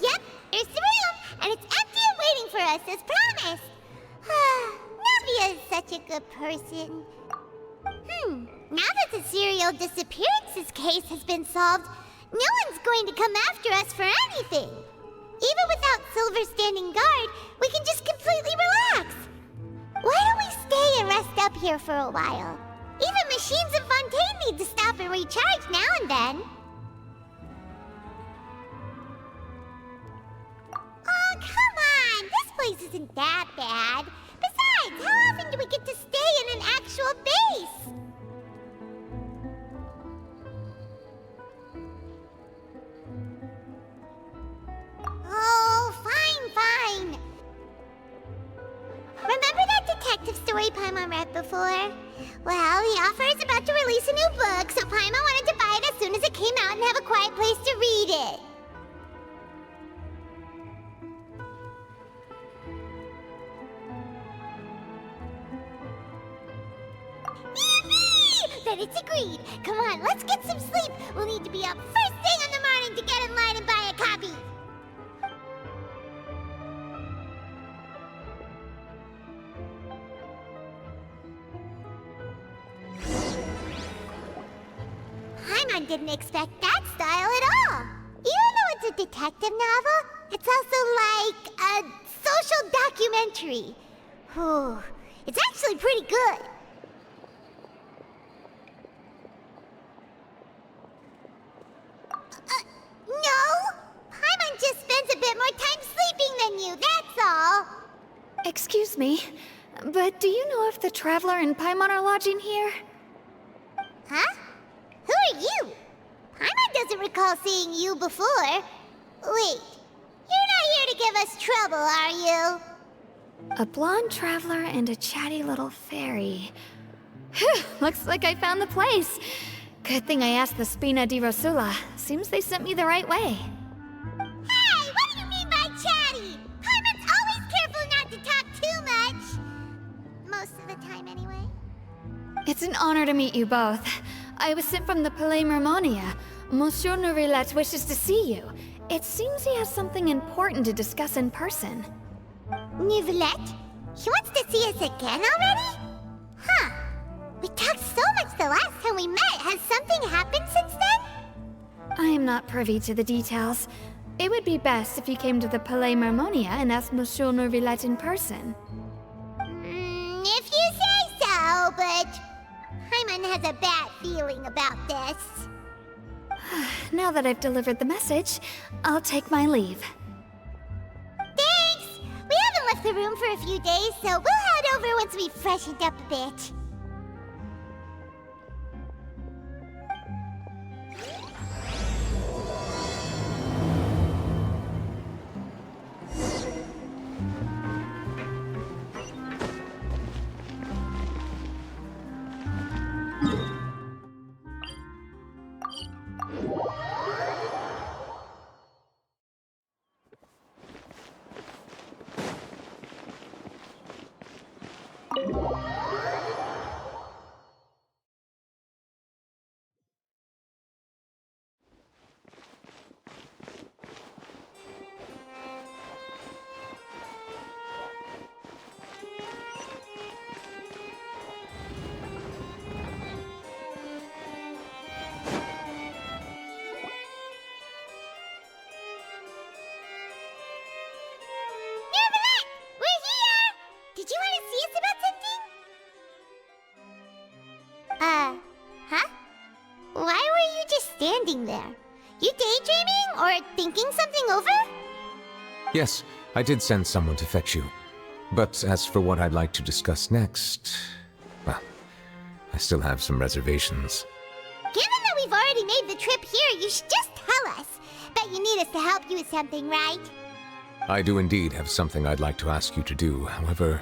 Yep, there's the room, and it's empty and waiting for us as promised. Navia is such a good person. Now that the serial disappearances case has been solved, no one's going to come after us for anything. Even without Silver standing guard, we can just completely relax. Why don't we stay and rest up here for a while? Even machines in Fontaine need to stop and recharge now and then. Oh, come on! This place isn't that bad. Besides, how often do we get to stay in an actual base? Oh, fine. Remember that detective story Paimon read before? Well, the author is about to release a new book, so Paimon wanted to buy it as soon as it came out and have a quiet place to read it. Then it's agreed. Come on, let's get some sleep. We'll need to be up first thing in the morning to get in line and buy a copy. Paimon didn't expect that style at all. Even though it's a detective novel, it's also like a social documentary. Whew. It's actually pretty good. No! Paimon just spends a bit more time sleeping than you, that's all. Excuse me, but do you know if the Traveler and Paimon are lodging here? Huh? Who are you? Paimon doesn't recall seeing you before. Wait, you're not here to give us trouble, are you? A blonde traveler and a chatty little fairy. Phew, looks like I found the place. Good thing I asked the Spina di Rosula. Seems they sent me the right way. Hey, what do you mean by chatty? Paimon's always careful not to talk too much. Most of the time, anyway. It's an honor to meet you both. I was sent from the Palais Mermonia. Monsieur Nourilette wishes to see you. It seems he has something important to discuss in person. Nourilette? He wants to see us again already? Huh. We talked so much the last time we met. Has something happened since then? I am not privy to the details. It would be best if you came to the Palais Mermonia and asked Monsieur Nourilette in person. If you say so, but Paimon has a bad feeling about this. Now that I've delivered the message, I'll take my leave. Thanks! We haven't left the room for a few days, so we'll head over once we've freshened up a bit. Huh? Why were you just standing there? You daydreaming or thinking something over? Yes, I did send someone to fetch you. But as for what I'd like to discuss next, well, I still have some reservations. Given that we've already made the trip here, you should just tell us. Bet you need us to help you with something, right? I do indeed have something I'd like to ask you to do. However,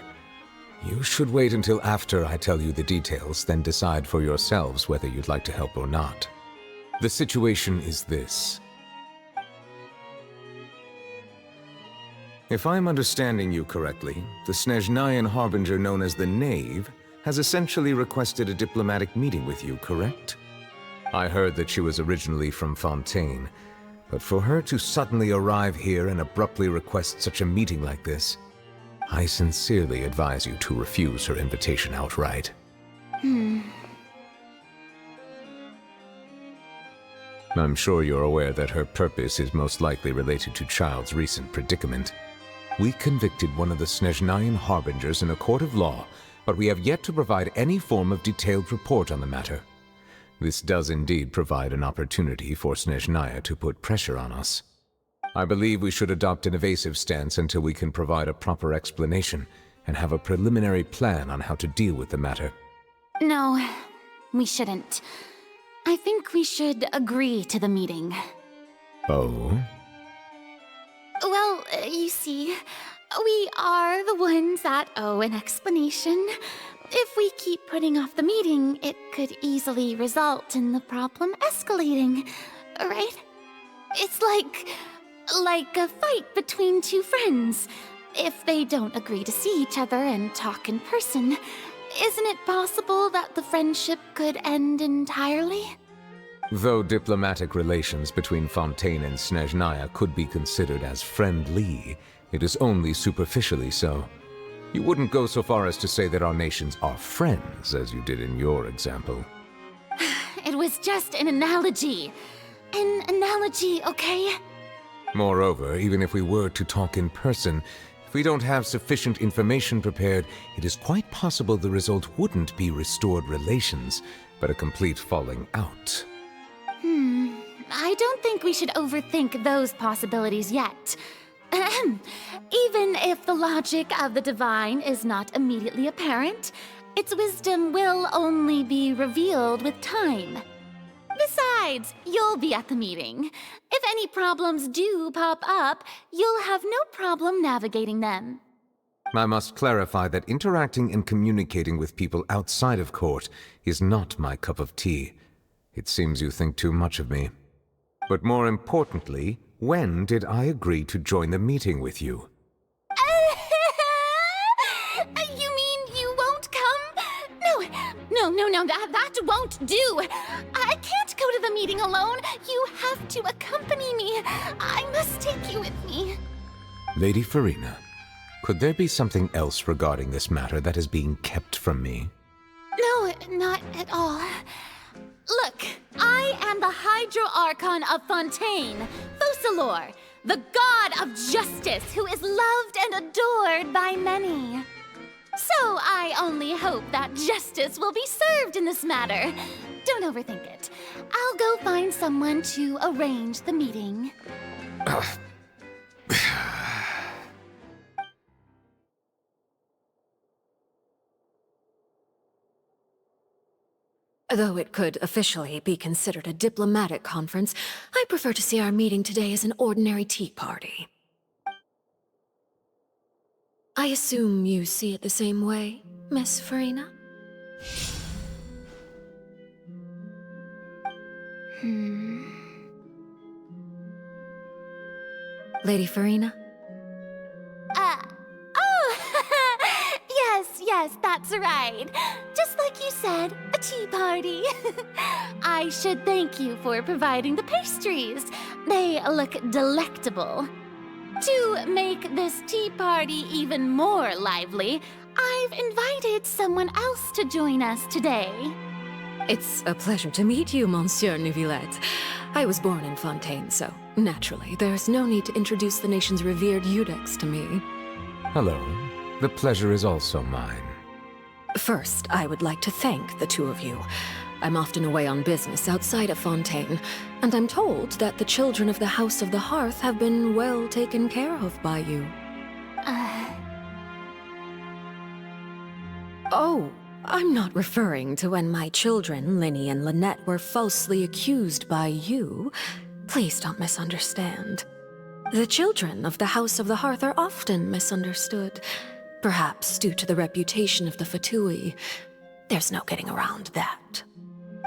You should wait until after I tell you the details, then decide for yourselves whether you'd like to help or not. The situation is this. If I'm understanding you correctly, the Snezhnayan harbinger known as the Knave has essentially requested a diplomatic meeting with you, correct? I heard that she was originally from Fontaine, but for her to suddenly arrive here and abruptly request such a meeting like this, I sincerely advise you to refuse her invitation outright. I'm sure you're aware that her purpose is most likely related to Child's recent predicament. We convicted one of the Snezhnayan harbingers in a court of law, but we have yet to provide any form of detailed report on the matter. This does indeed provide an opportunity for Snezhnaya to put pressure on us. I believe we should adopt an evasive stance until we can provide a proper explanation and have a preliminary plan on how to deal with the matter. No, we shouldn't. I think we should agree to the meeting. Oh? Well, you see, we are the ones that owe an explanation. If we keep putting off the meeting, it could easily result in the problem escalating, right? It's like a fight between two friends. If they don't agree to see each other and talk in person, isn't it possible that the friendship could end entirely? Though diplomatic relations between Fontaine and Snezhnaya could be considered as friendly, it is only superficially so. You wouldn't go so far as to say that our nations are friends, as you did in your example. It was just an analogy. An analogy, okay? Moreover, even if we were to talk in person, if we don't have sufficient information prepared, it is quite possible the result wouldn't be restored relations, but a complete falling out. I don't think we should overthink those possibilities yet. Ahem. Even if the logic of the divine is not immediately apparent, its wisdom will only be revealed with time. Besides, you'll be at the meeting. If any problems do pop up, you'll have no problem navigating them. I must clarify that interacting and communicating with people outside of court is not my cup of tea. It seems you think too much of me. But more importantly, when did I agree to join the meeting with you? You mean you won't come? No, that won't do. I can't go to the meeting alone. You have to accompany me. I must take you with me. Lady Farina, could there be something else regarding this matter that is being kept from me? No, not at all. Look, I am the Hydro Archon of Fontaine, Focalor, the god of justice who is loved and adored by many. So I only hope that justice will be served in this matter. Don't overthink it. I'll go find someone to arrange the meeting. Though it could officially be considered a diplomatic conference, I prefer to see our meeting today as an ordinary tea party. I assume you see it the same way, Miss Farina? Lady Farina? Yes, that's right. Just like you said, a tea party. I should thank you for providing the pastries. They look delectable. To make this tea party even more lively, I've invited someone else to join us today. It's a pleasure to meet you, Monsieur Neuvillette. I was born in Fontaine, so naturally, there's no need to introduce the nation's revered Eudex to me. Hello. The pleasure is also mine. First, I would like to thank the two of you. I'm often away on business outside of Fontaine, and I'm told that the children of the House of the Hearth have been well taken care of by you. Oh, I'm not referring to when my children, Linny and Lynette, were falsely accused by you. Please don't misunderstand. The children of the House of the Hearth are often misunderstood. Perhaps due to the reputation of the Fatui. There's no getting around that.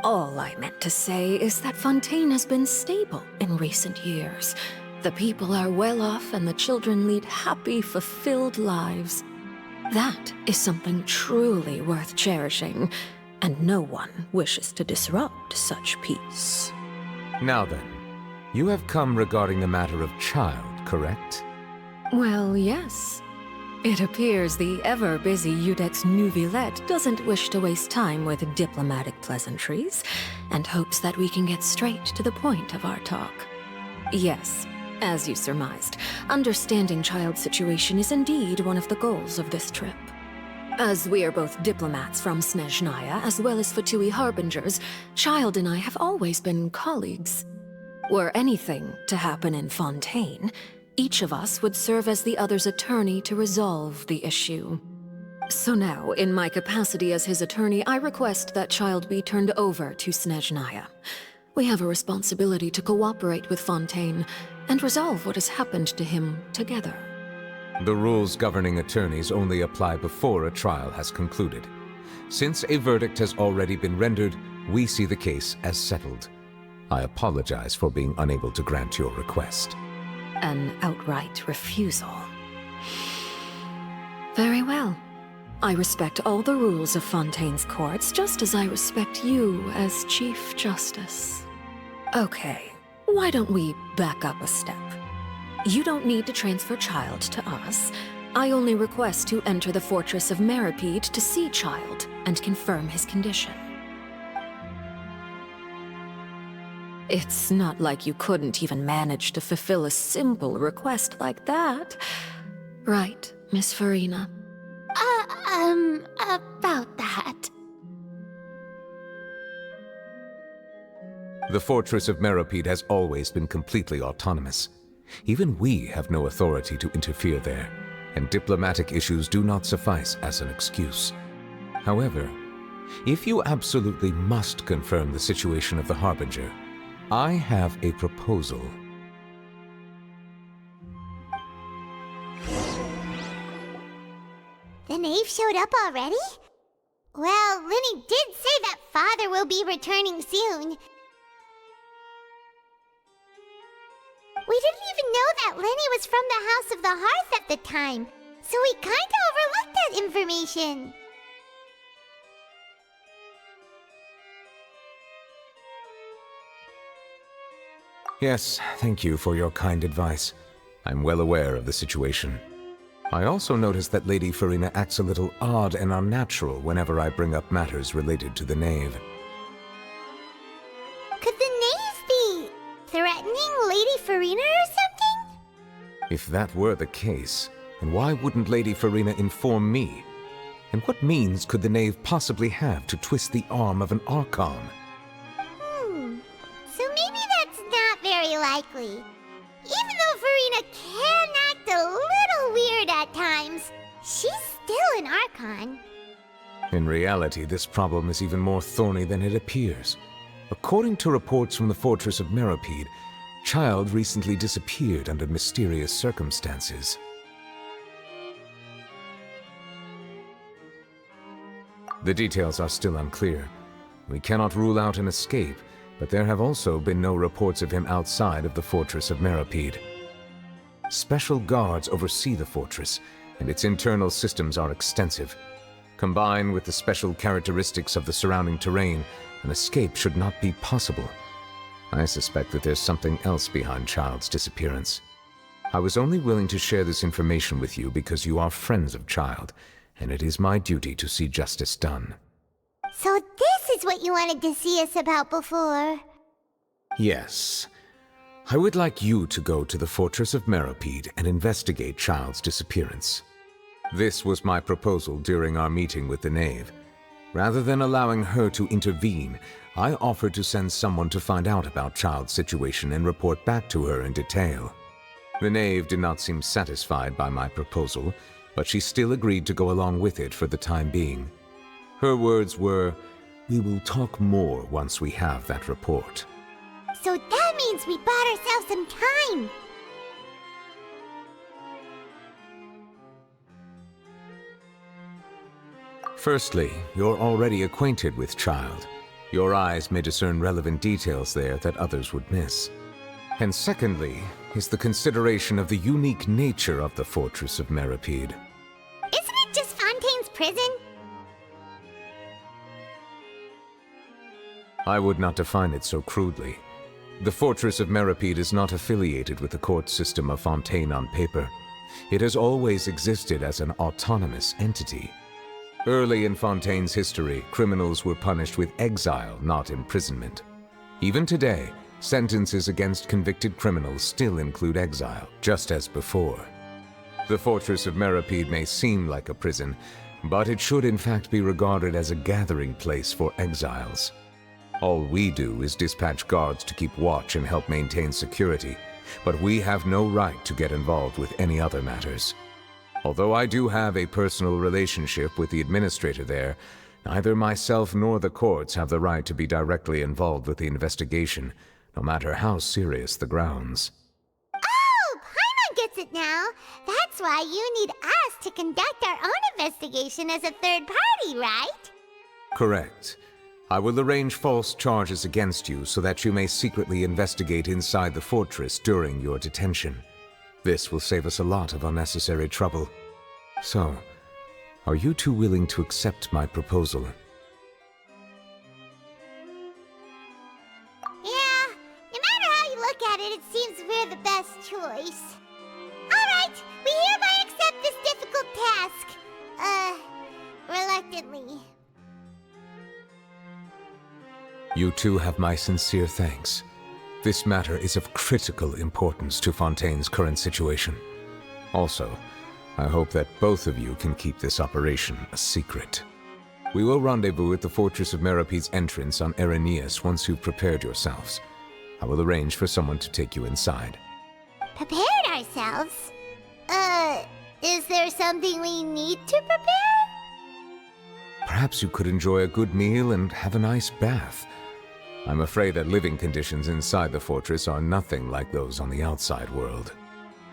All I meant to say is that Fontaine has been stable in recent years. The people are well off and the children lead happy, fulfilled lives. That is something truly worth cherishing, and no one wishes to disrupt such peace. Now then, you have come regarding the matter of child, correct? Well, yes. It appears the ever-busy Iudex Neuvillette doesn't wish to waste time with diplomatic pleasantries, and hopes that we can get straight to the point of our talk. Yes, as you surmised, understanding Child's situation is indeed one of the goals of this trip. As we are both diplomats from Snezhnaya as well as Fatui harbingers, Child and I have always been colleagues. Were anything to happen in Fontaine, each of us would serve as the other's attorney to resolve the issue. So now, in my capacity as his attorney, I request that Child be turned over to Snezhnaya. We have a responsibility to cooperate with Fontaine and resolve what has happened to him together. The rules governing attorneys only apply before a trial has concluded. Since a verdict has already been rendered, we see the case as settled. I apologize for being unable to grant your request. An outright refusal. Very well. I respect all the rules of Fontaine's courts, just as I respect you as Chief Justice. Okay, why don't we back up a step? You don't need to transfer Child to us. I only request to enter the fortress of Meripede to see Child and confirm his condition. It's not like you couldn't even manage to fulfill a simple request like that. Right, Miss Farina? About that. The fortress of Meripede has always been completely autonomous. Even we have no authority to interfere there, and diplomatic issues do not suffice as an excuse. However, if you absolutely must confirm the situation of the Harbinger, I have a proposal. The knave showed up already? Well, Linny did say that Father will be returning soon. We didn't even know that Linny was from the House of the Hearth at the time, so we kinda overlooked that information. Yes, thank you for your kind advice. I'm well aware of the situation. I also noticed that Lady Farina acts a little odd and unnatural whenever I bring up matters related to the knave. Could the knave be threatening Lady Farina or something? If that were the case, then why wouldn't Lady Farina inform me? And what means could the knave possibly have to twist the arm of an Archon? So maybe that's not very likely. Even though Farina can act a little weird at times, she's still an Archon. In reality, this problem is even more thorny than it appears. According to reports from the fortress of Meripede, Child recently disappeared under mysterious circumstances. The details are still unclear. We cannot rule out an escape, but there have also been no reports of him outside of the fortress of Meripede. Special guards oversee the fortress, and its internal systems are extensive. Combined with the special characteristics of the surrounding terrain, an escape should not be possible. I suspect that there's something else behind Child's disappearance. I was only willing to share this information with you because you are friends of Child, and it is my duty to see justice done. So this is what you wanted to see us about before. Yes. I would like you to go to the fortress of Meripede and investigate Child's disappearance. This was my proposal during our meeting with the knave. Rather than allowing her to intervene, I offered to send someone to find out about Child's situation and report back to her in detail. The knave did not seem satisfied by my proposal, but she still agreed to go along with it for the time being. Her words were, "We will talk more once we have that report." So that means we bought ourselves some time. Firstly, you're already acquainted with Child. Your eyes may discern relevant details there that others would miss. And secondly, is the consideration of the unique nature of the Fortress of Meripede. Isn't it just Fontaine's prison? I would not define it so crudely. The Fortress of Meripede is not affiliated with the court system of Fontaine on paper. It has always existed as an autonomous entity. Early in Fontaine's history, criminals were punished with exile, not imprisonment. Even today, sentences against convicted criminals still include exile, just as before. The Fortress of Meripede may seem like a prison, but it should in fact be regarded as a gathering place for exiles. All we do is dispatch guards to keep watch and help maintain security, but we have no right to get involved with any other matters. Although I do have a personal relationship with the administrator there, neither myself nor the courts have the right to be directly involved with the investigation, no matter how serious the grounds. Oh, Paimon gets it now. That's why you need us to conduct our own investigation as a third party, right? Correct. I will arrange false charges against you so that you may secretly investigate inside the fortress during your detention. This will save us a lot of unnecessary trouble. So, are you two willing to accept my proposal? Yeah, no matter how you look at it, it seems we're the best choice. Alright, we hereby accept this difficult task. Reluctantly. You two have my sincere thanks. This matter is of critical importance to Fontaine's current situation. Also, I hope that both of you can keep this operation a secret. We will rendezvous at the Fortress of Meripede's entrance on Erinius once you've prepared yourselves. I will arrange for someone to take you inside. Prepared ourselves? Is there something we need to prepare? Perhaps you could enjoy a good meal and have a nice bath. I'm afraid that living conditions inside the fortress are nothing like those on the outside world.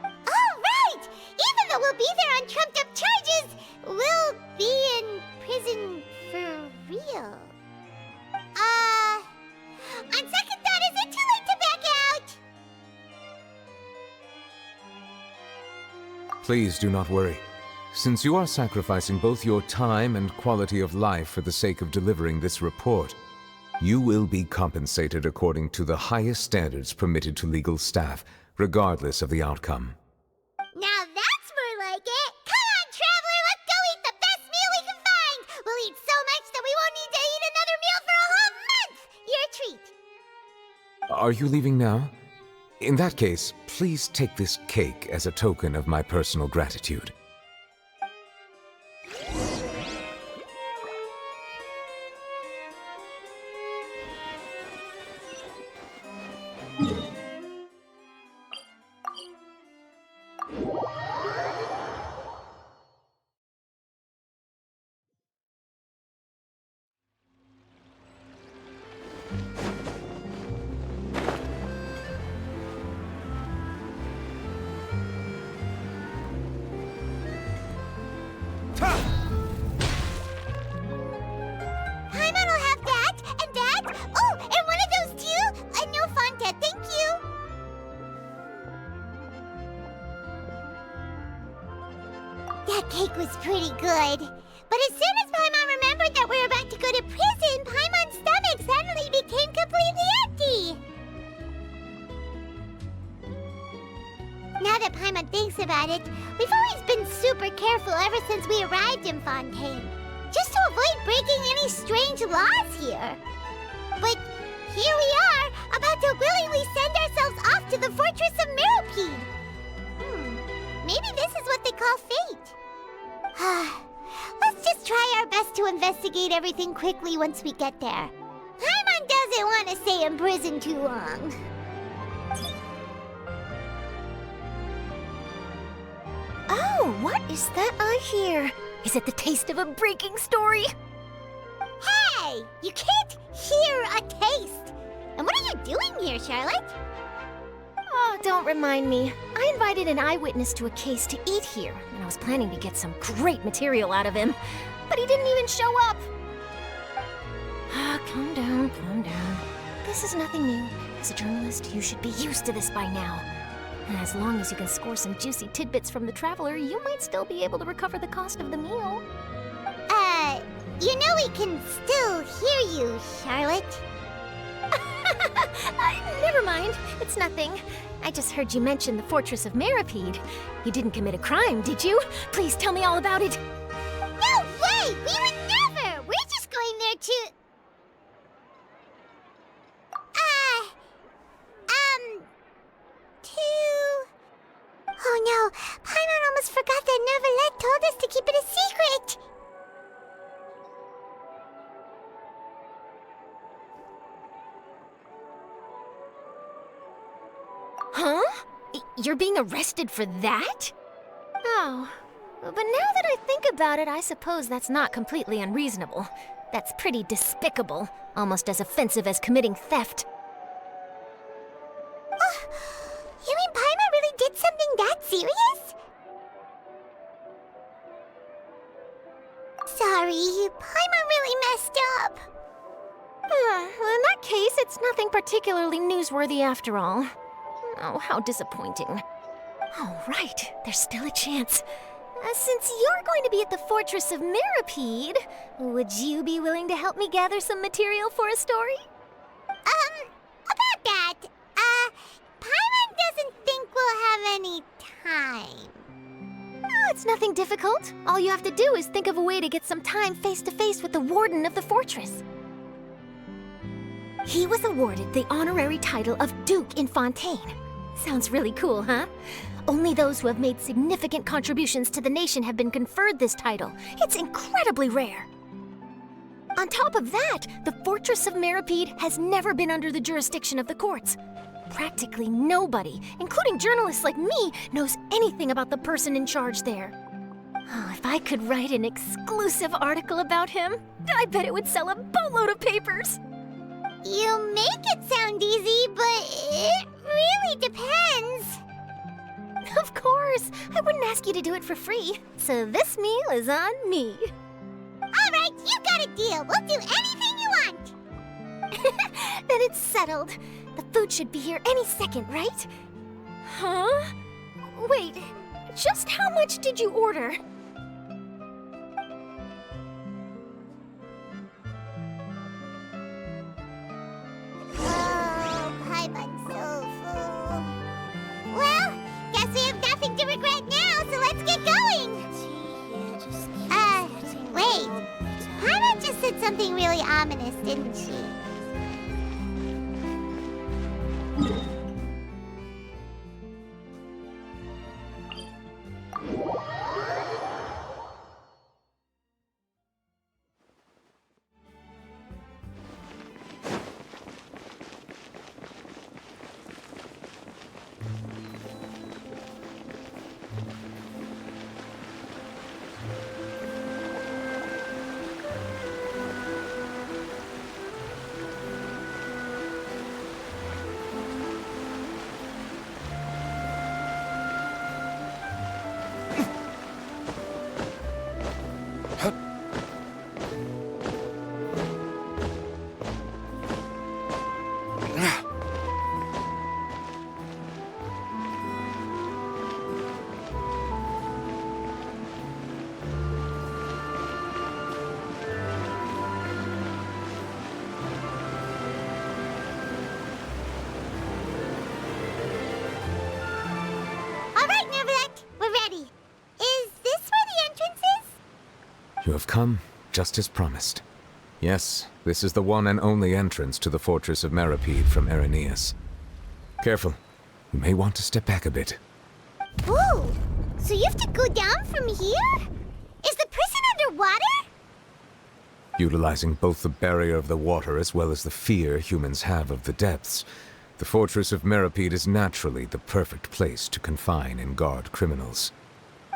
Oh, right! Even though we'll be there on trumped-up charges, we'll be in prison for real. On second thought, is it too late to back out? Please do not worry. Since you are sacrificing both your time and quality of life for the sake of delivering this report, you will be compensated according to the highest standards permitted to legal staff, regardless of the outcome. Now that's more like it! Come on, traveler, let's go eat the best meal we can find! We'll eat so much that we won't need to eat another meal for a whole month! Your treat! Are you leaving now? In that case, please take this cake as a token of my personal gratitude. Paimon will have that, and that. Oh, and one of those too? No Fonta, thank you. That cake was pretty good. But as soon as Paimon remembered that we were about to go to prison, Paimon's stomach suddenly became completely empty. Now that Paimon thinks about it, we've always been super careful ever since we arrived in Fontaine, just to avoid breaking any strange laws here. But here we are, about to willingly send ourselves off to the Fortress of Meripede. Maybe this is what they call fate. Let's just try our best to investigate everything quickly once we get there. Paimon doesn't want to stay in prison too long. Oh, what is that I hear? Is it the taste of a breaking story? Hey! You can't hear a taste! And what are you doing here, Charlotte? Oh, don't remind me. I invited an eyewitness to a case to eat here, and I was planning to get some great material out of him. but he didn't even show up. Calm down, calm down. This is nothing new. As a journalist, you should be used to this by now. And as long as you can score some juicy tidbits from the Traveler, you might still be able to recover the cost of the meal. You know we can still hear you, Charlotte. Never mind. It's nothing. I just heard you mention the Fortress of Meripede. You didn't commit a crime, did you? Please tell me all about it. No way! We would never! We're just going there to... Oh no, Paimon almost forgot that Neverlet told us to keep it a secret! Huh? You're being arrested for that? Oh, but now that I think about it, I suppose that's not completely unreasonable. That's pretty despicable, almost as offensive as committing theft. You mean Paimon really did something that serious? Sorry, Paimon really messed up. Well, in that case, it's nothing particularly newsworthy after all. Oh, how disappointing. Oh, right, there's still a chance. Since you're going to be at the Fortress of Meripede, would you be willing to help me gather some material for a story? About that, Paimon doesn't think we'll have any time. Oh, it's nothing difficult. All you have to do is think of a way to get some time face-to-face with the Warden of the Fortress. He was awarded the honorary title of Duke in Fontaine. Sounds really cool, huh? Only those who have made significant contributions to the nation have been conferred this title. It's incredibly rare. On top of that, the Fortress of Meripede has never been under the jurisdiction of the courts. Practically nobody, including journalists like me, knows anything about the person in charge there. Oh, if I could write an exclusive article about him, I bet it would sell a boatload of papers. You make it sound easy, but it really depends. Of course, I wouldn't ask you to do it for free, so this meal is on me. All right, you got a deal. We'll do anything you want. Then it's settled. The food should be here any second, right? Huh? Wait, just how much did you order? Oh, Paimon's so full. Well, guess we have nothing to regret now, so let's get going. Wait. Paimon just said something really ominous, didn't she? You have come, just as promised. Yes, this is the one and only entrance to the Fortress of Meripede from Irenaeus. Careful. You may want to step back a bit. Whoa! So you have to go down from here? Is the prison underwater? Utilizing both the barrier of the water as well as the fear humans have of the depths, the Fortress of Meripede is naturally the perfect place to confine and guard criminals.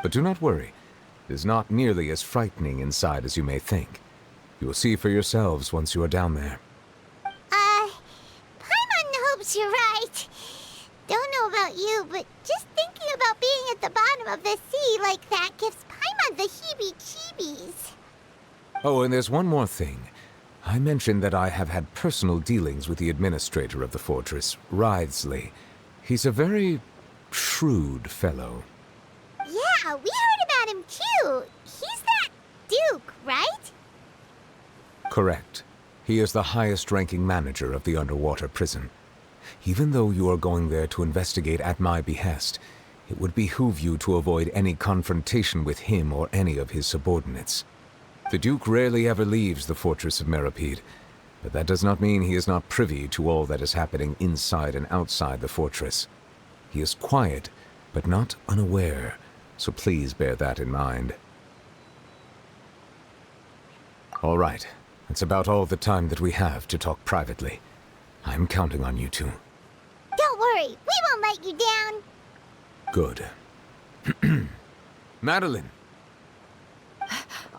But do not worry. It is not nearly as frightening inside as you may think. You will see for yourselves once you are down there. Paimon hopes you're right. Don't know about you, but just thinking about being at the bottom of the sea like that gives Paimon the heebie-jeebies. Oh, and there's one more thing. I mentioned that I have had personal dealings with the administrator of the fortress, Wriothesley. He's a very shrewd fellow. Yeah, we heard about him too. He's that Duke, right? Correct. He is the highest-ranking manager of the underwater prison. Even though you are going there to investigate at my behest, it would behoove you to avoid any confrontation with him or any of his subordinates. The Duke rarely ever leaves the fortress of Meripede, but that does not mean he is not privy to all that is happening inside and outside the fortress. He is quiet, but not unaware, so please bear that in mind. All right, that's about all the time that we have to talk privately. I'm counting on you two. Don't worry, we won't let you down. Good. Madeline!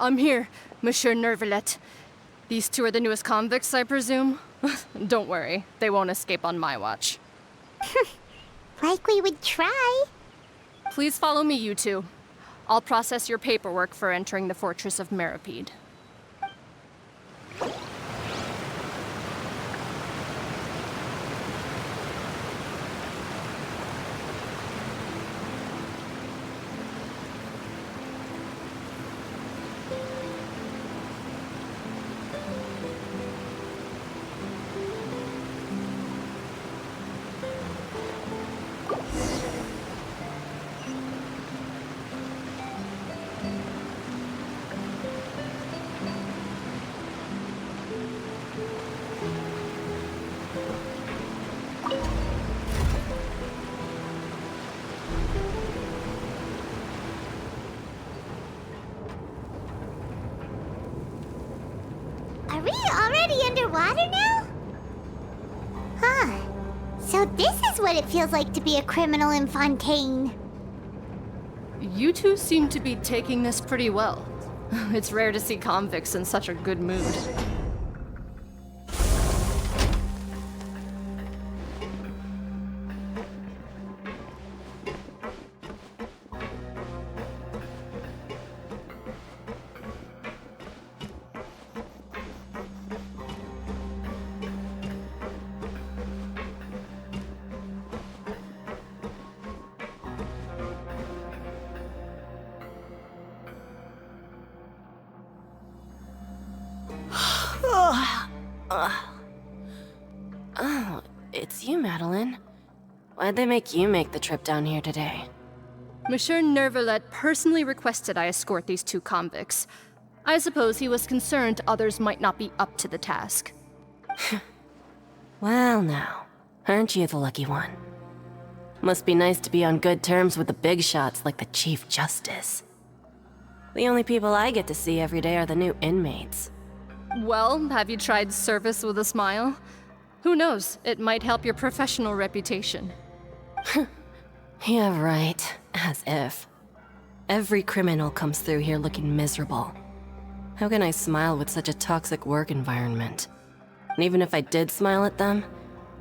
I'm here, Monsieur Nervalet. These two are the newest convicts, I presume? Don't worry, they won't escape on my watch. Like we would try. Please follow me, you two. I'll process your paperwork for entering the Fortress of Meripede. Are we already underwater now? Huh. So this is what it feels like to be a criminal in Fontaine. You two seem to be taking this pretty well. It's rare to see convicts in such a good mood. Oh, it's you, Madeline. Why'd they make you make the trip down here today? Monsieur Nervalet personally requested I escort these two convicts. I suppose he was concerned others might not be up to the task. Well now, aren't you the lucky one? Must be nice to be on good terms with the big shots like the Chief Justice. The only people I get to see every day are the new inmates. Well, have you tried service with a smile? Who knows, it might help your professional reputation. Yeah, right. As if. Every criminal comes through here looking miserable. How can I smile with such a toxic work environment? And even if I did smile at them,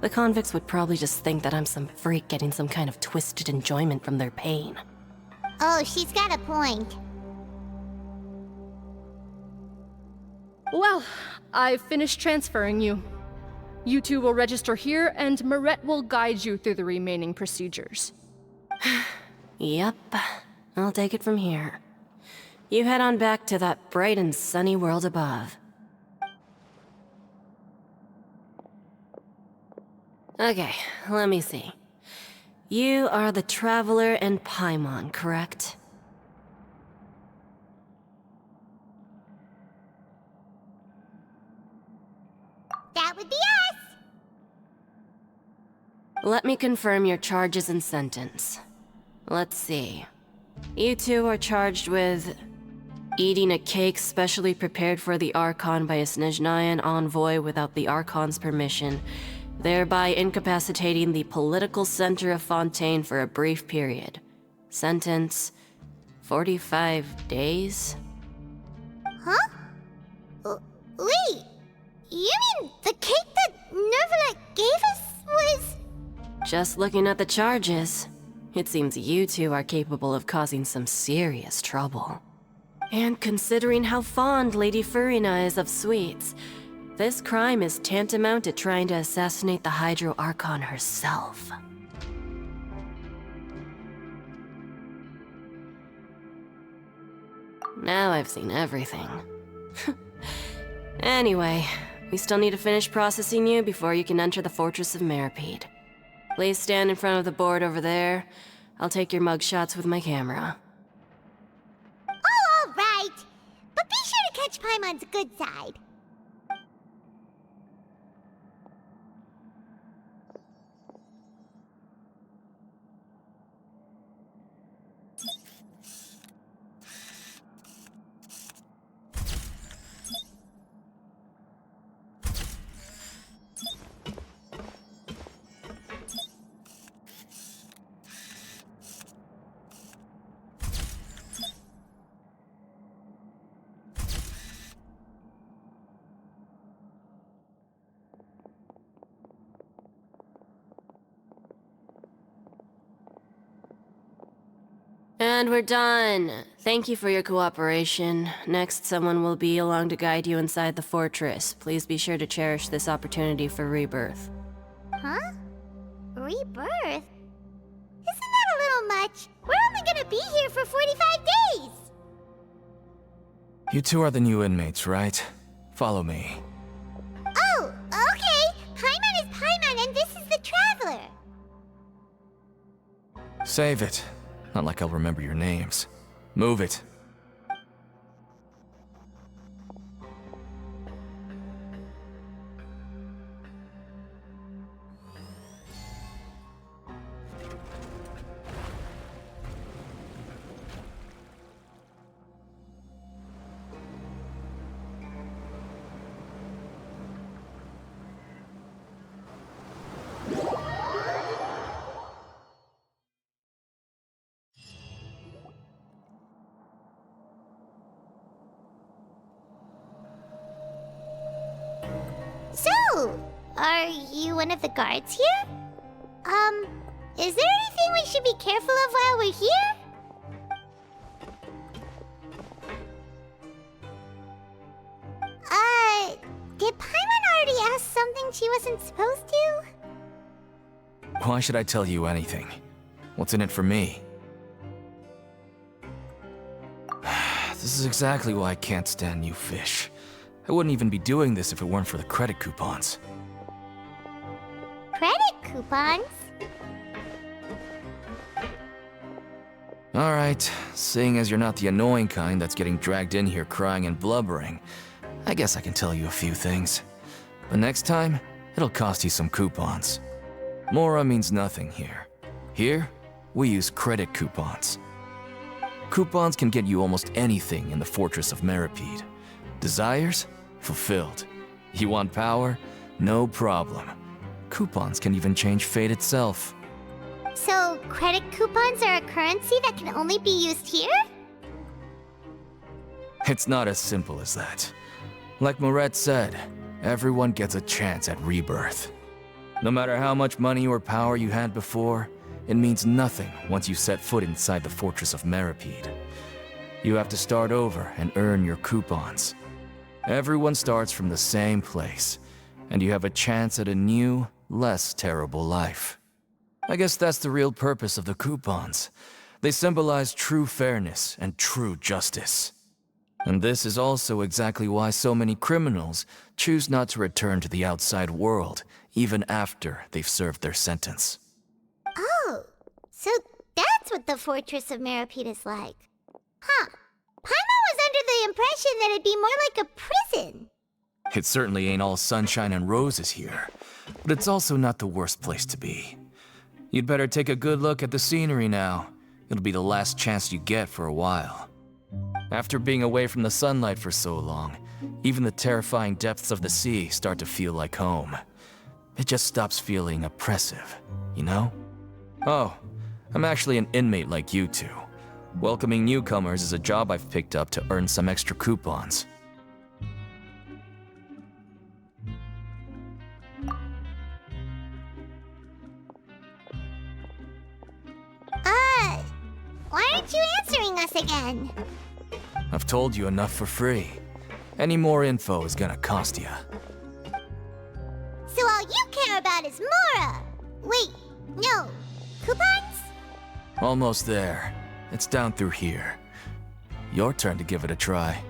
the convicts would probably just think that I'm some freak getting some kind of twisted enjoyment from their pain. Oh, she's got a point. Well, I've finished transferring you. You two will register here, and Marette will guide you through the remaining procedures. Yep, I'll take it from here. You head on back to that bright and sunny world above. Okay, let me see. You are the Traveler and Paimon, correct? That would be us. Let me confirm your charges and sentence. Let's see. You two are charged with eating a cake specially prepared for the Archon by a Snezhnayan envoy without the Archon's permission, thereby incapacitating the political center of Fontaine for a brief period. Sentence: 45 days? Huh? Wait, you mean the cake that Nervalet gave us was... Just looking at the charges, it seems you two are capable of causing some serious trouble. And considering how fond Lady Furina is of sweets, this crime is tantamount to trying to assassinate the Hydro Archon herself. Now I've seen everything. Anyway, we still need to finish processing you before you can enter the Fortress of Meripede. Please stand in front of the board over there. I'll take your mugshots with my camera. Oh, all right. But be sure to catch Paimon's good side. And we're done. Thank you for your cooperation. Next, someone will be along to guide you inside the fortress. Please be sure to cherish this opportunity for rebirth. Huh? Rebirth? Isn't that a little much? We're only gonna be here for 45 days! You two are the new inmates, right? Follow me. Oh, okay! Paimon is Paimon and this is the Traveler! Save it. Not like I'll remember your names. Move it. So, are you one of the guards here? Is there anything we should be careful of while we're here? Did Paimon already ask something she wasn't supposed to? Why should I tell you anything? What's in it for me? This is exactly why I can't stand new fish. I wouldn't even be doing this if it weren't for the credit coupons. Credit coupons? Alright, seeing as you're not the annoying kind that's getting dragged in here crying and blubbering, I guess I can tell you a few things. But next time, it'll cost you some coupons. Mora means nothing here. Here, we use credit coupons. Coupons can get you almost anything in the Fortress of Meripede. Desires? Fulfilled. You want power? No problem. Coupons can even change fate itself. So, credit coupons are a currency that can only be used here? It's not as simple as that. Like Moret said, everyone gets a chance at rebirth. No matter how much money or power you had before, it means nothing once you set foot inside the Fortress of Meripede. You have to start over and earn your coupons. Everyone starts from the same place, and you have a chance at a new, less terrible life. I guess that's the real purpose of the coupons. They symbolize true fairness and true justice. And this is also exactly why so many criminals choose not to return to the outside world, even after they've served their sentence. Oh, so that's what the Fortress of Meripede is like. Huh. Paimon was under the impression that it'd be more like a prison. It certainly ain't all sunshine and roses here, but it's also not the worst place to be. You'd better take a good look at the scenery now. It'll be the last chance you get for a while. After being away from the sunlight for so long, even the terrifying depths of the sea start to feel like home. It just stops feeling oppressive, you know? Oh, I'm actually an inmate like you two. Welcoming newcomers is a job I've picked up to earn some extra coupons. Why aren't you answering us again? I I've told you enough for free. Any more info is gonna cost you. So all you care about is Mora! Wait, no. Coupons? Almost there. It's down through here. Your turn to give it a try.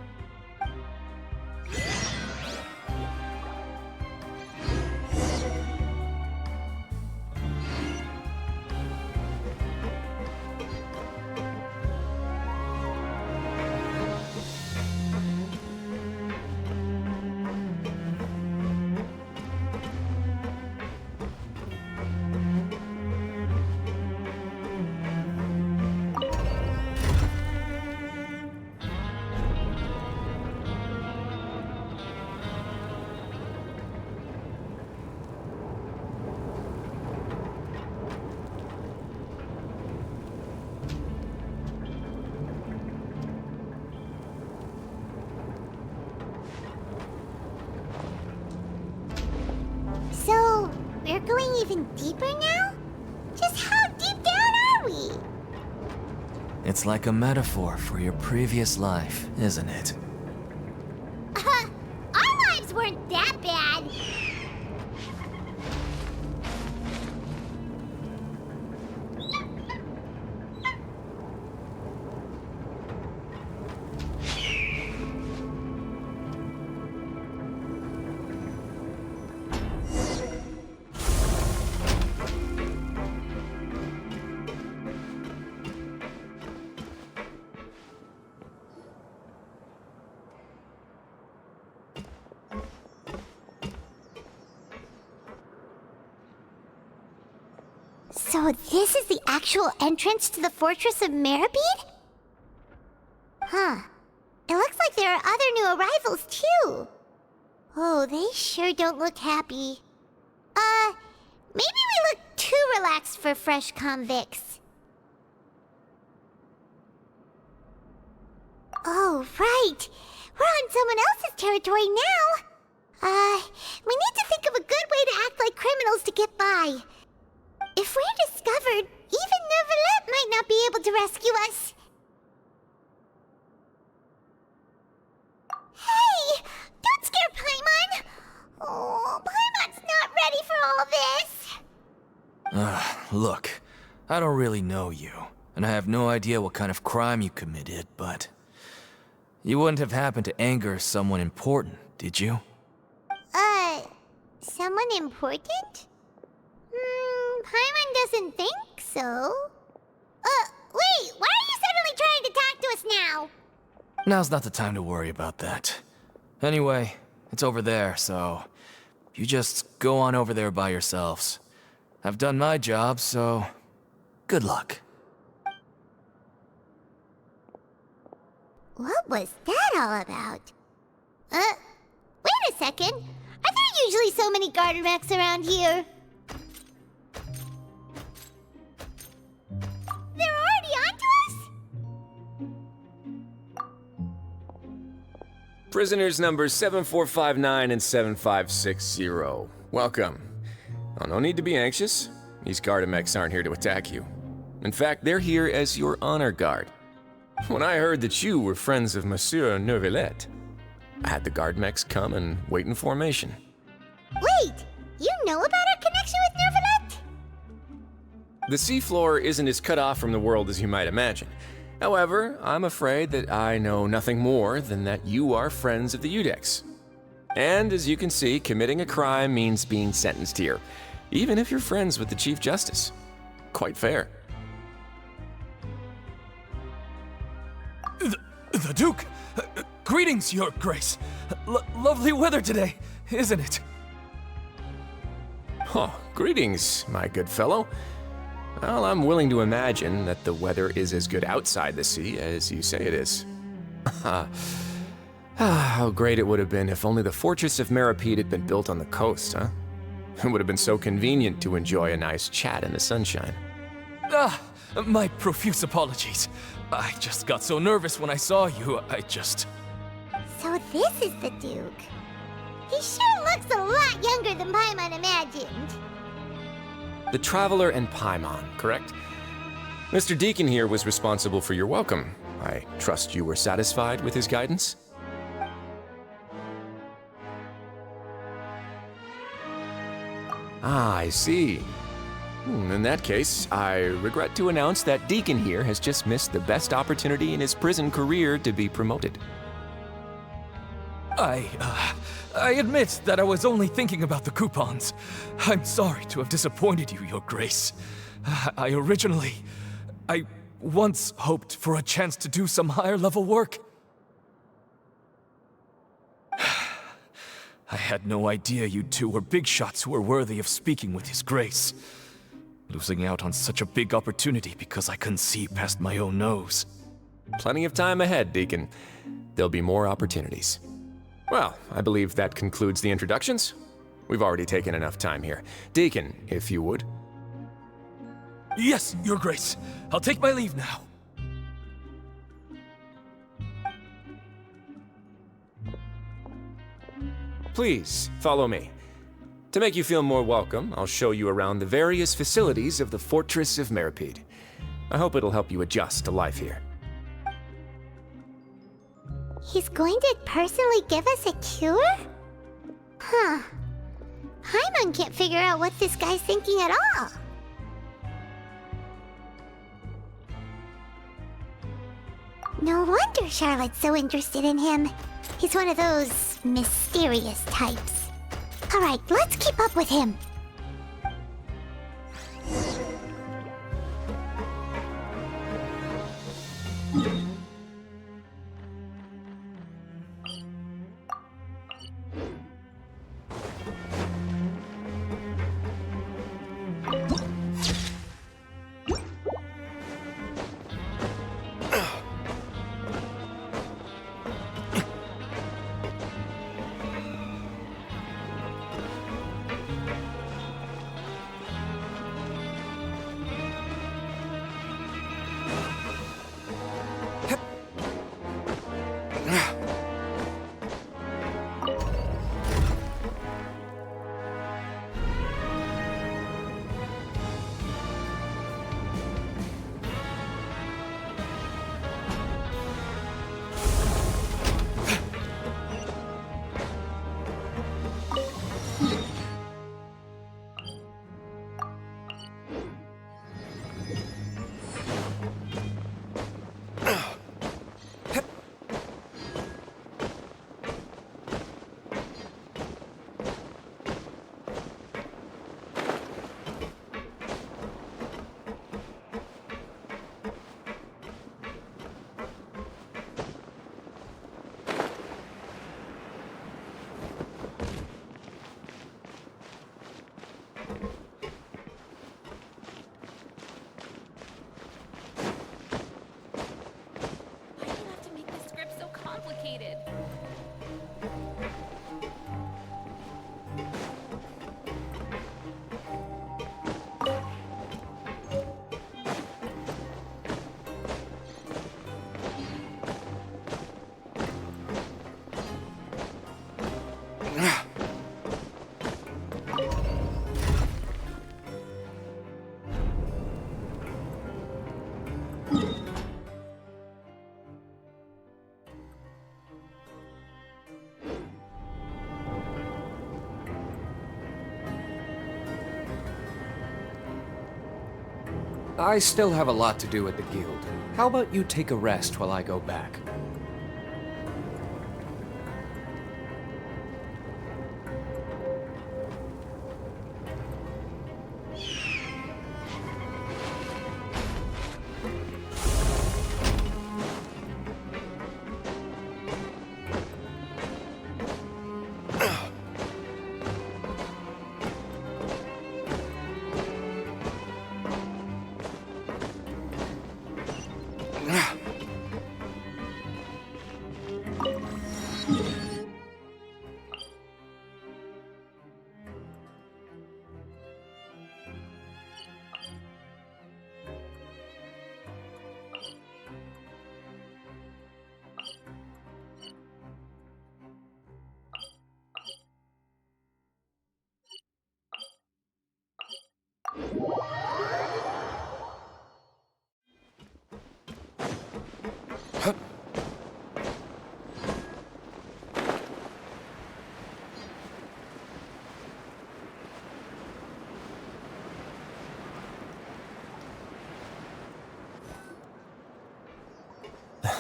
So, we're going even deeper now? Just how deep down are we? It's like a metaphor for your previous life, isn't it? Our lives weren't that bad. So this is the actual entrance to the Fortress of Meribed? Huh. It looks like there are other new arrivals, too. Oh, they sure don't look happy. Maybe we look too relaxed for fresh convicts. Oh, right. We're on someone else's territory now. We need to think of a good way to act like criminals to get by. If we're discovered, even Nervalet might not be able to rescue us. Hey! Don't scare Paimon! Oh, Paimon's not ready for all this! Look, I don't really know you, and I have no idea what kind of crime you committed, but... You wouldn't have happened to anger someone important, did you? Someone important? Paimon doesn't think so. Wait, why are you suddenly trying to talk to us now? Now's not the time to worry about that. Anyway, it's over there, so... You just go on over there by yourselves. I've done my job, so... Good luck. What was that all about? Wait a second. Are there usually so many Gardermechs around here? They're already onto us? Prisoners numbers 7459 and 7560. Welcome. Oh, no need to be anxious. These Gardermechs aren't here to attack you. In fact, they're here as your honor guard. When I heard that you were friends of Monsieur Nervalet, I had the Gardermechs come and wait in formation. Wait, you know about our connection with Nervalet? The seafloor isn't as cut off from the world as you might imagine. However, I'm afraid that I know nothing more than that you are friends of the Udex. And as you can see, committing a crime means being sentenced here, even if you're friends with the Chief Justice. Quite fair. The Duke! Greetings, Your Grace! Lovely weather today, isn't it? Oh, greetings, my good fellow. Well, I'm willing to imagine that the weather is as good outside the sea as you say it is. How great it would have been if only the Fortress of Meribed had been built on the coast, huh? It would have been so convenient to enjoy a nice chat in the sunshine. My profuse apologies. I just got so nervous when I saw you, So this is the Duke. He sure looks a lot younger than Paimon imagined. The Traveler and Paimon, correct? Mr. Deacon here was responsible for your welcome. I trust you were satisfied with his guidance? Ah, I see. In that case, I regret to announce that Deacon here has just missed the best opportunity in his prison career to be promoted. I admit that I was only thinking about the coupons. I'm sorry to have disappointed you, Your Grace. I once hoped for a chance to do some higher-level work. I had no idea you two were big shots who were worthy of speaking with His Grace. Losing out on such a big opportunity because I couldn't see past my own nose. Plenty of time ahead, Deacon. There'll be more opportunities. Well, I believe that concludes the introductions. We've already taken enough time here. Deacon, if you would. Yes, Your Grace. I'll take my leave now. Please, follow me. To make you feel more welcome, I'll show you around the various facilities of the Fortress of Meripede. I hope it'll help you adjust to life here. He's going to personally give us a cure? Huh. Paimon can't figure out what this guy's thinking at all. No wonder Charlotte's so interested in him. He's one of those mysterious types. Alright, let's keep up with him. I still have a lot to do at the guild. How about you take a rest while I go back?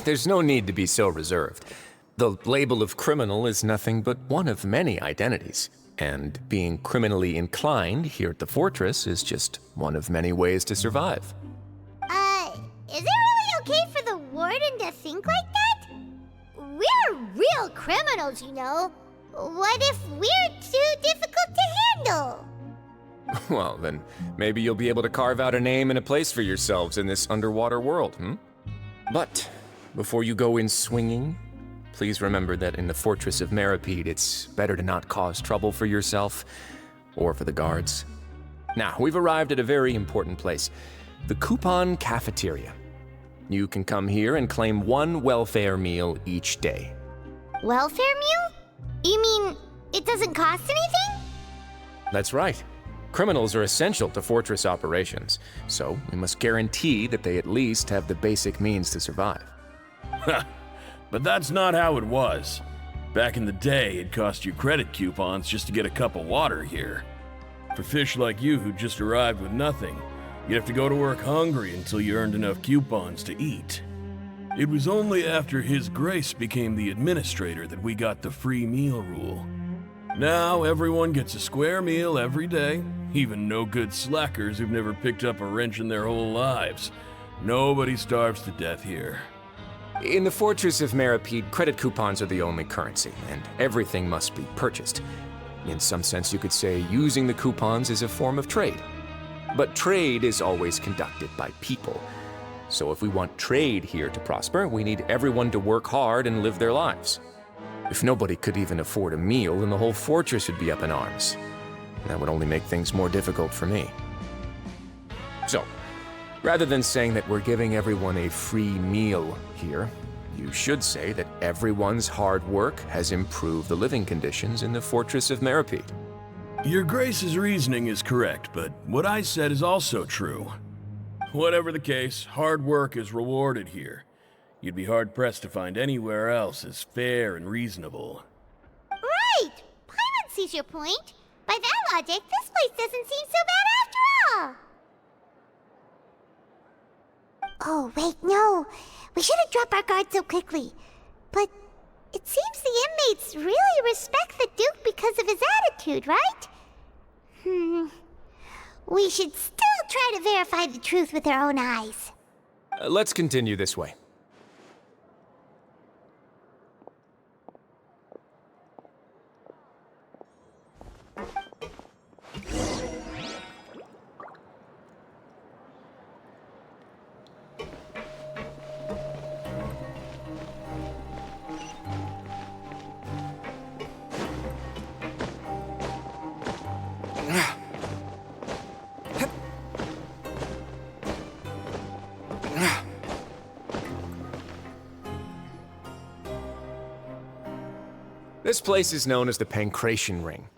there's no need to be so reserved. The label of criminal is nothing but one of many identities. And being criminally inclined here at the fortress is just one of many ways to survive. Is it really okay for the warden to think like that? We're real criminals, you know. What if we're too difficult to handle? Well, then maybe you'll be able to carve out a name and a place for yourselves in this underwater world, But before you go in swinging, please remember that in the Fortress of Meripede, it's better to not cause trouble for yourself or for the guards. Now, we've arrived at a very important place, the Coupon Cafeteria. You can come here and claim one welfare meal each day. Welfare meal? You mean it doesn't cost anything? That's right. Criminals are essential to fortress operations, so we must guarantee that they at least have the basic means to survive. But that's not how it was. Back in the day, it cost you credit coupons just to get a cup of water here. For fish like you who just arrived with nothing, you'd have to go to work hungry until you earned enough coupons to eat. It was only after His Grace became the administrator that we got the free meal rule. Now everyone gets a square meal every day, even no-good slackers who've never picked up a wrench in their whole lives. Nobody starves to death here. In the Fortress of Meripede, credit coupons are the only currency, and everything must be purchased. In some sense, you could say using the coupons is a form of trade. But trade is always conducted by people. So if we want trade here to prosper, we need everyone to work hard and live their lives. If nobody could even afford a meal, then the whole fortress would be up in arms. That would only make things more difficult for me. So, rather than saying that we're giving everyone a free meal here, you should say that everyone's hard work has improved the living conditions in the Fortress of Meripede. Your Grace's reasoning is correct, but what I said is also true. Whatever the case, hard work is rewarded here. You'd be hard-pressed to find anywhere else as fair and reasonable. Right! Paimon sees your point. By that logic, this place doesn't seem so bad after all. Oh, wait, no. We shouldn't drop our guard so quickly. But it seems the inmates really respect the Duke because of his attitude, right? We should still try to verify the truth with our own eyes. Let's continue this way. This place is known as the Pancration Ring.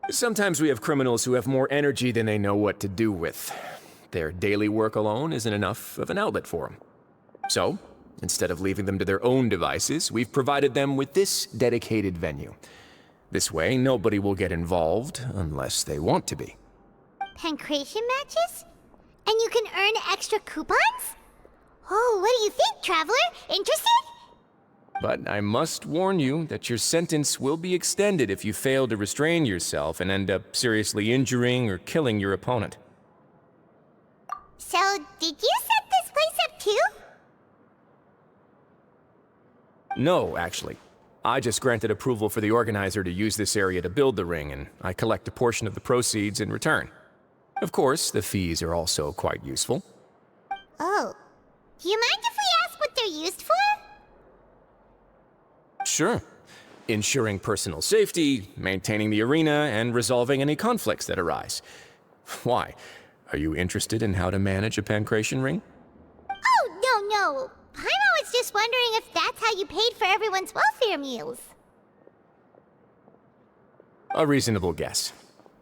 Sometimes we have criminals who have more energy than they know what to do with. Their daily work alone isn't enough of an outlet for them. So, instead of leaving them to their own devices, we've provided them with this dedicated venue. This way, nobody will get involved unless they want to be. Pancration matches? And you can earn extra coupons? Oh, what do you think, Traveler? Interested? But I must warn you that your sentence will be extended if you fail to restrain yourself and end up seriously injuring or killing your opponent. So, did you set this place up too? No, actually. I just granted approval for the organizer to use this area to build the ring, and I collect a portion of the proceeds in return. Of course, the fees are also quite useful. Oh. Do you mind if we ask what they're used for? Sure. Ensuring personal safety, maintaining the arena, and resolving any conflicts that arise. Why? Are you interested in how to manage a pancration ring? Oh, no. Paimon was just wondering if that's how you paid for everyone's welfare meals. A reasonable guess.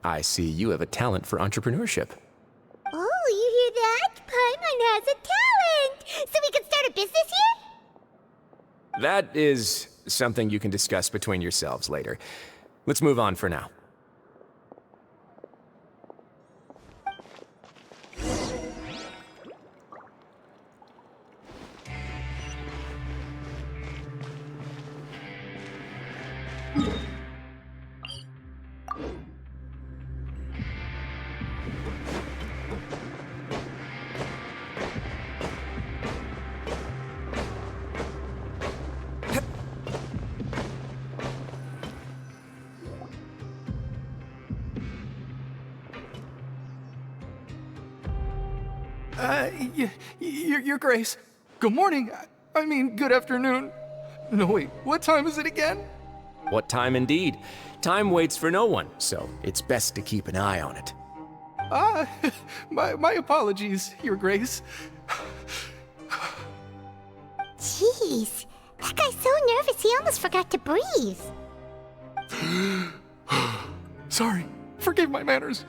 I see you have a talent for entrepreneurship. Oh, you hear that? Paimon has a talent! So we can start a business here? That is something you can discuss between yourselves later. Let's move on for now. Your Grace. Good morning. I mean, good afternoon. No, wait, what time is it again? What time indeed? Time waits for no one, so it's best to keep an eye on it. My apologies, Your Grace. Jeez, that guy's so nervous he almost forgot to breathe. Sorry, forgive my manners.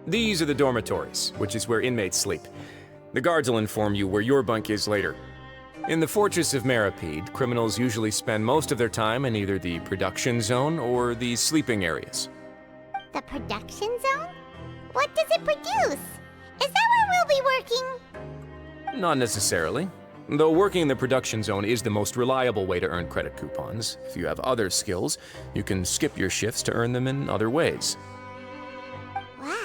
These are the dormitories, which is where inmates sleep. The guards will inform you where your bunk is later. In the Fortress of Meripede, criminals usually spend most of their time in either the production zone or the sleeping areas. The production zone? What does it produce? Is that where we'll be working? Not necessarily. Though working in the production zone is the most reliable way to earn credit coupons, if you have other skills, you can skip your shifts to earn them in other ways. Wow.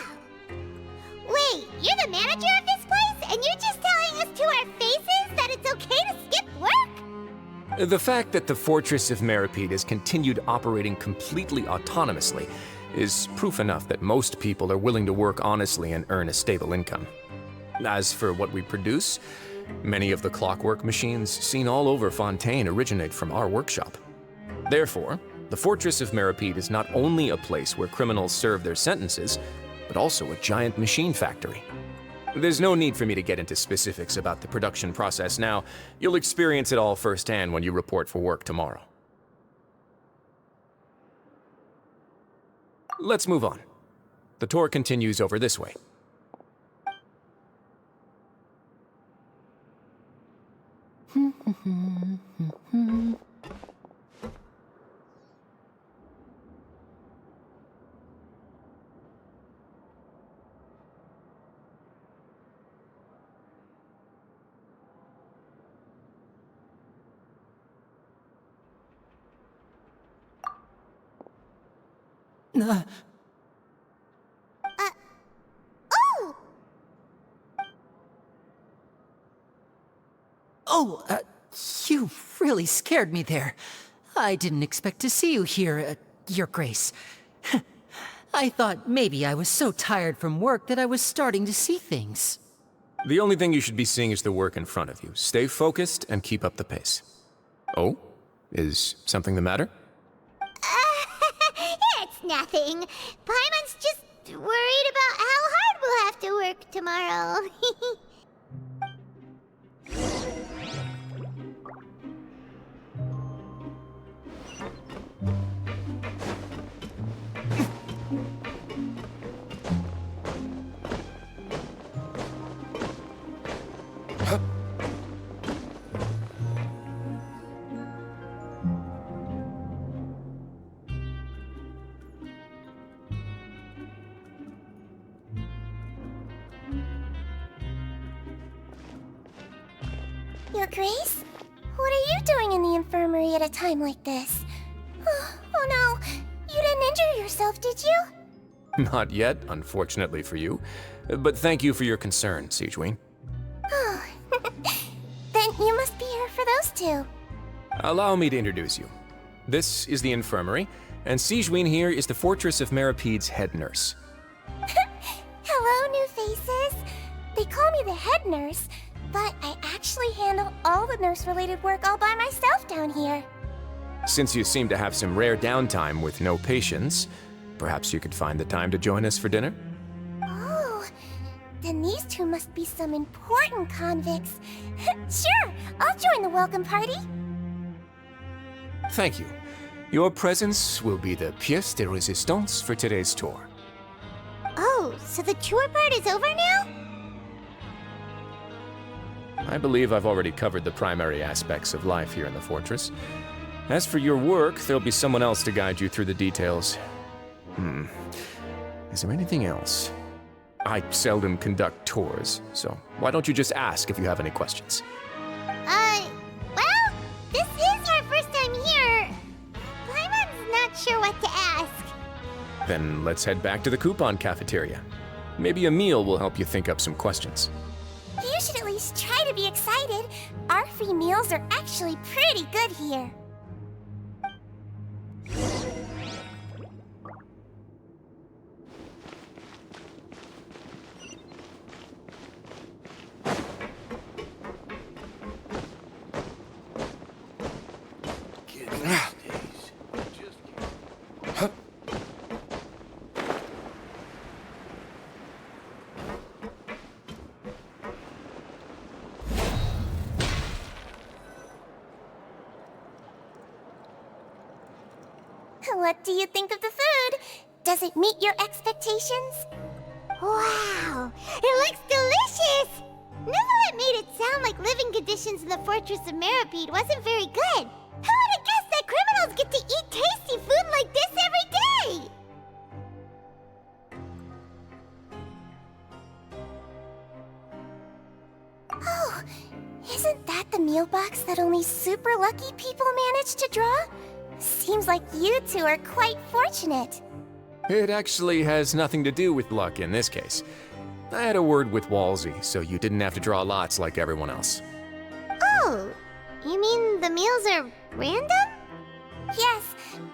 Wait, you're the manager of this place, and you're just telling us to our faces that it's okay to skip work? The fact that the Fortress of Meripede has continued operating completely autonomously is proof enough that most people are willing to work honestly and earn a stable income. As for what we produce, many of the clockwork machines seen all over Fontaine originate from our workshop. Therefore, the Fortress of Meripede is not only a place where criminals serve their sentences, but also a giant machine factory. There's no need for me to get into specifics about the production process now. You'll experience it all firsthand when you report for work tomorrow. Let's move on. The tour continues over this way. Oh! Oh, you really scared me there. I didn't expect to see you here, Your Grace. I thought maybe I was so tired from work that I was starting to see things. The only thing you should be seeing is the work in front of you. Stay focused and keep up the pace. Oh? Is something the matter? It's nothing. Paimon's just worried about how hard we'll have to work tomorrow. Your Grace? What are you doing in the infirmary at a time like this? Oh no, you didn't injure yourself, did you? Not yet, unfortunately for you. But thank you for your concern, Sigewin. Oh, then you must be here for those two. Allow me to introduce you. This is the infirmary, and Sigewin here is the Fortress of Meripede's head nurse. Hello, new faces. They call me the head nurse, but I actually handle all the nurse-related work all by myself down here. Since you seem to have some rare downtime with no patients, perhaps you could find the time to join us for dinner? Oh, then these two must be some important convicts. Sure, I'll join the welcome party. Thank you. Your presence will be the pièce de résistance for today's tour. Oh, so the tour part is over now? I believe I've already covered the primary aspects of life here in the fortress. As for your work, there'll be someone else to guide you through the details. Is there anything else? I seldom conduct tours, so why don't you just ask if you have any questions? Well, this is our first time here. Paimon's not sure what to ask. Then let's head back to the coupon cafeteria. Maybe a meal will help you think up some questions. You should at least try to be excited. Our free meals are actually pretty good here. What do you think of the food? Does it meet your expectations? Wow, it looks delicious! Neverlet made it sound like living conditions in the Fortress of Meripede wasn't very good. Who would have guessed that criminals get to eat tasty food like this every day? Oh, isn't that the meal box that only super lucky people manage to draw? Seems like you two are quite fortunate. It actually has nothing to do with luck in this case. I had a word with Walsey, so you didn't have to draw lots like everyone else. Oh, you mean the meals are random? Yes,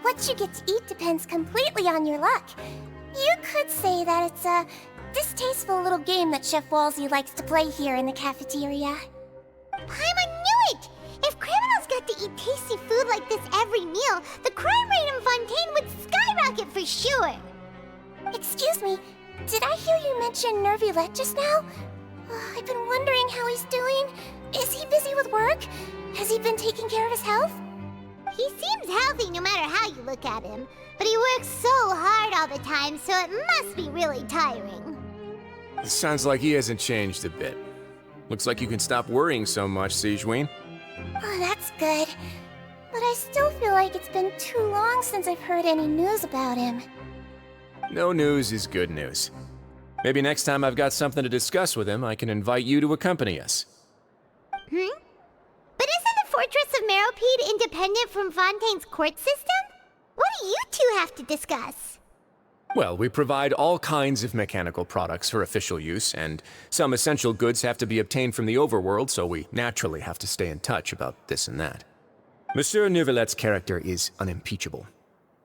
what you get to eat depends completely on your luck. You could say that it's a distasteful little game that Chef Walsey likes to play here in the cafeteria. Paimon knew it! If criminals got to eat tasty food like this every meal, the crime rate in Fontaine would skyrocket for sure! Excuse me, did I hear you mention Nervulette just now? I've been wondering how he's doing. Is he busy with work? Has he been taking care of his health? He seems healthy no matter how you look at him, but he works so hard all the time, so it must be really tiring. Sounds like he hasn't changed a bit. Looks like you can stop worrying so much, Sigewinne. Oh, that's good. But I still feel like it's been too long since I've heard any news about him. No news is good news. Maybe next time I've got something to discuss with him, I can invite you to accompany us. But isn't the Fortress of Meripede independent from Fontaine's court system? What do you two have to discuss? Well, we provide all kinds of mechanical products for official use, and some essential goods have to be obtained from the overworld, so we naturally have to stay in touch about this and that. Monsieur Nervulet's character is unimpeachable.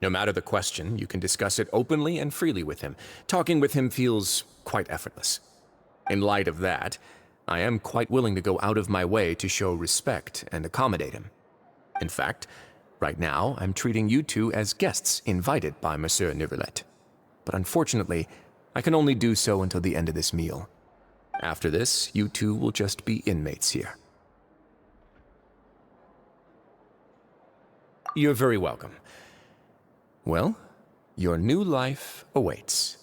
No matter the question, you can discuss it openly and freely with him. Talking with him feels quite effortless. In light of that, I am quite willing to go out of my way to show respect and accommodate him. In fact, right now, I'm treating you two as guests invited by Monsieur Nervulet. But unfortunately, I can only do so until the end of this meal. After this, you two will just be inmates here. You're very welcome. Well, your new life awaits.